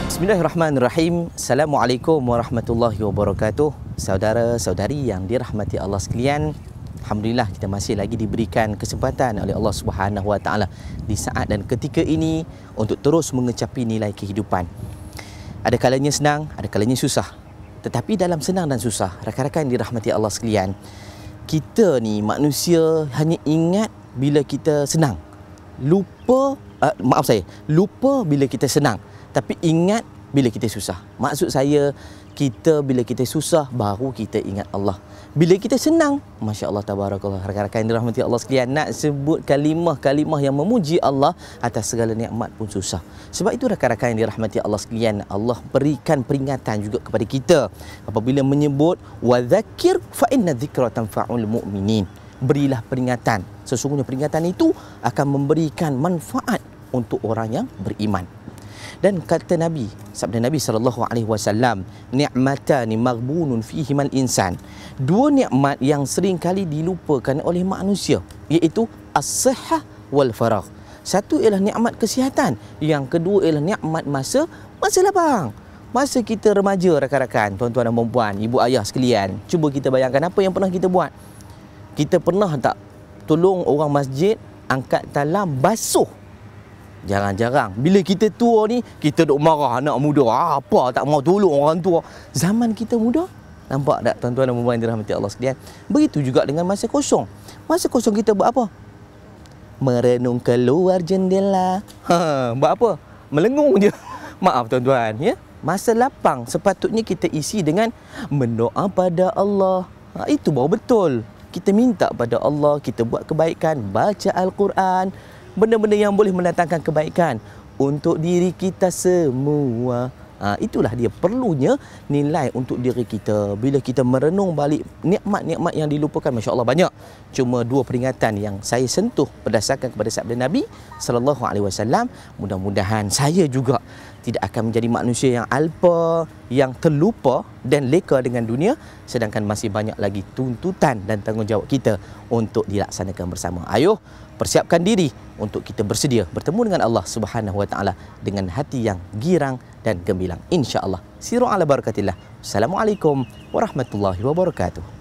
Bismillahirrahmanirrahim. Assalamualaikum warahmatullahi wabarakatuh. Saudara-saudari yang dirahmati Allah sekalian, alhamdulillah kita masih lagi diberikan kesempatan oleh Allah Subhanahu Wa Taala di saat dan ketika ini untuk terus mengecapi nilai kehidupan. Ada kalanya senang, ada kalanya susah. Tetapi dalam senang dan susah, rakan-rakan yang dirahmati Allah sekalian, kita ni manusia hanya ingat bila kita senang. Lupa bila kita senang, tapi ingat bila kita susah. Maksud saya, kita bila kita susah baru kita ingat Allah. Bila kita senang, Masya Allah, tabarakallah, rakan-rakan yang dirahmati Allah sekalian, nak sebut kalimah-kalimah yang memuji Allah atas segala nikmat pun susah. Sebab itu rakan-rakan yang dirahmati Allah sekalian, Allah berikan peringatan juga kepada kita apabila menyebut wa dzakir fa inna dzikra tanfa'ul mu'minin. Berilah peringatan, sesungguhnya peringatan itu akan memberikan manfaat untuk orang yang beriman. Dan kata Nabi, sabda Nabi SAW, ni'matani maghbunun fihimal insan. Dua nikmat yang sering kali dilupakan oleh manusia, iaitu as-sihhah wal faragh. Satu ialah nikmat kesihatan, yang kedua ialah nikmat masa lapang. Masa kita remaja, rakan-rakan, tuan-tuan dan puan-puan, ibu ayah sekalian, cuba kita bayangkan apa yang pernah kita buat. Kita pernah tak tolong orang masjid angkat talam basuh? Jarang-jarang. Bila kita tua ni, kita duk marah anak muda. Apa tak mau tolong orang tua. Zaman kita muda, nampak tak tuan-tuan dan puan-puan yang dirahmati Allah sekalian? Begitu juga dengan masa kosong. Masa kosong kita buat apa? Merenung keluar jendela. Buat apa? Melengung je. Maaf tuan-tuan, ya. Masa lapang sepatutnya kita isi dengan mendoa pada Allah. Itu baru betul. Kita minta pada Allah, kita buat kebaikan, baca Al-Quran, benda-benda yang boleh mendatangkan kebaikan untuk diri kita semua. Itulah dia perlunya nilai untuk diri kita. Bila kita merenung balik nikmat-nikmat yang dilupakan, Masya Allah banyak. Cuma dua peringatan yang saya sentuh berdasarkan kepada sabda Nabi SAW. Mudah-mudahan saya juga tidak akan menjadi manusia yang alpa, yang terlupa dan leka dengan dunia, sedangkan masih banyak lagi tuntutan dan tanggungjawab kita untuk dilaksanakan bersama. Ayuh, persiapkan diri untuk kita bersedia bertemu dengan Allah Subhanahu Wa Taala dengan hati yang girang dan gemilang, insya-Allah. Siru ala barakatillah. Assalamualaikum warahmatullahi wabarakatuh.